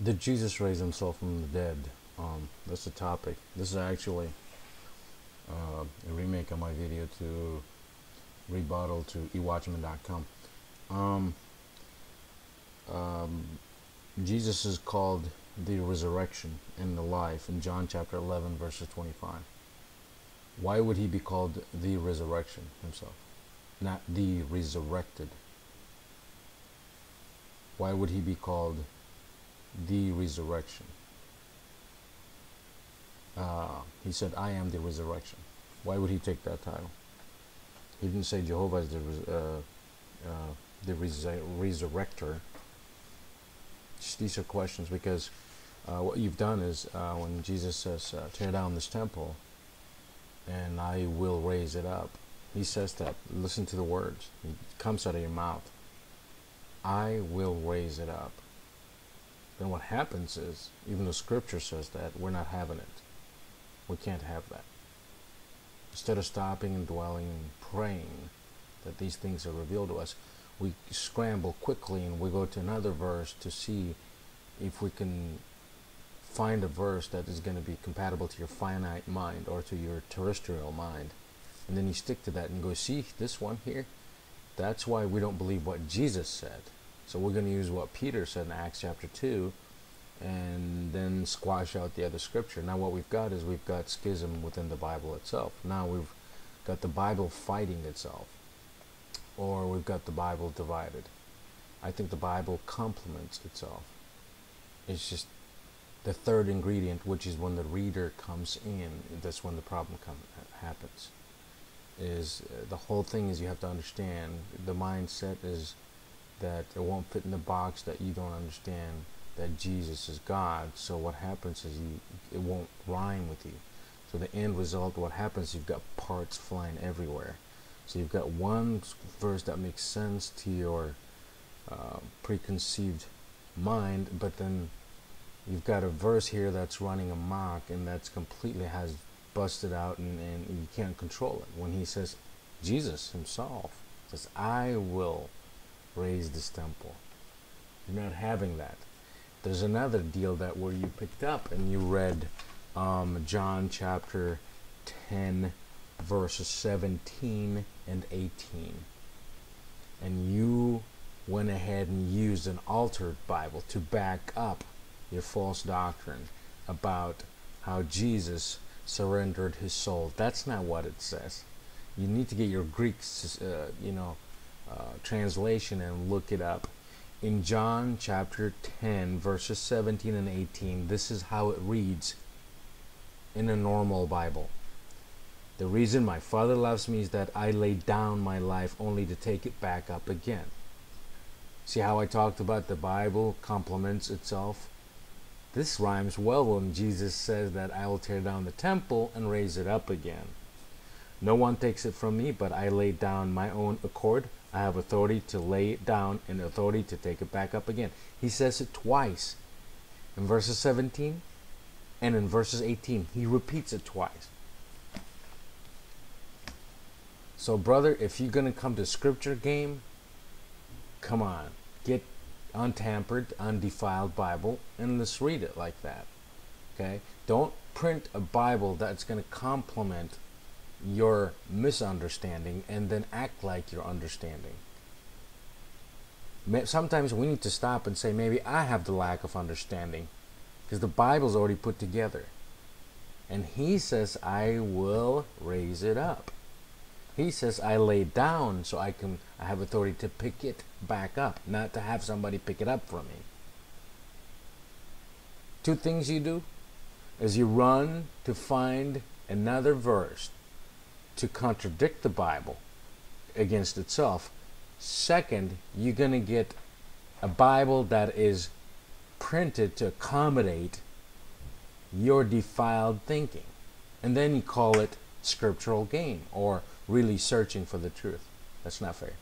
Did Jesus raise himself from the dead? That's the topic. This is actually a remake of my video to rebuttal to ewatchman.com. Um, um, Jesus is called the resurrection and the life in John chapter 11 verses 25. Why would he be called the resurrection himself, not the resurrected? Why would he be called the resurrection? He said, I am the resurrection. Why would he take that title? He didn't say Jehovah is the resurrector. Just these are questions because what you've done is when Jesus says, tear down this temple and I will raise it up. He says that. Listen to the words. It comes out of your mouth. I will raise it up. Then what happens is, even though scripture says that, we're not having it. We can't have that. Instead of stopping and dwelling and praying that these things are revealed to us, we scramble quickly and we go to another verse to see if we can find a verse that is going to be compatible to your finite mind or to your terrestrial mind. And then you stick to that and go, see this one here? That's why we don't believe what Jesus said. So we're going to use what Peter said in Acts chapter 2 and then squash out the other scripture. Now what we've got is we've got schism within the Bible itself. Now we've got the Bible fighting itself, or we've got the Bible divided. I think the Bible complements itself. It's just the third ingredient, which is when the reader comes in, that's when the problem happens. Is the whole thing is you have to understand, the mindset is that it won't fit in the box that you don't understand that Jesus is God. So what happens is it won't rhyme with you. So the end result, what happens, you've got parts flying everywhere. So you've got one verse that makes sense to your preconceived mind, but then you've got a verse here that's running amok and that's completely has busted out and you can't control it. When he says, Jesus himself says, I will raise this temple. You're not having that. There's another deal that where you picked up and you read John chapter 10 verses 17 and 18, and you went ahead and used an altered Bible to back up your false doctrine about how Jesus surrendered his soul. That's not what it says. You need to get your Greek translation and look it up. In John chapter 10 verses 17 and 18, this is how it reads in a normal Bible. The reason my Father loves me is that I lay down my life only to take it back up again. See how I talked about the Bible complements itself? This rhymes well when Jesus says that I will tear down the temple and raise it up again. No one takes it from me, but I lay down my own accord. I have authority to lay it down and authority to take it back up again. He says it twice. In verses 17 and in verses 18. He repeats it twice. So brother, if you're going to come to scripture game, come on. Get untampered, undefiled Bible and let's read it like that. Okay? Don't print a Bible that's going to complement your misunderstanding and then act like you're understanding. Sometimes we need to stop and say, maybe I have the lack of understanding because the Bible's already put together. And he says, I will raise it up. He says, I lay down so I have authority to pick it back up, not to have somebody pick it up from me. Two things you do is you run to find another verse to contradict the Bible against itself. Second, you're going to get a Bible that is printed to accommodate your defiled thinking. And then you call it scriptural game or really searching for the truth. That's not fair.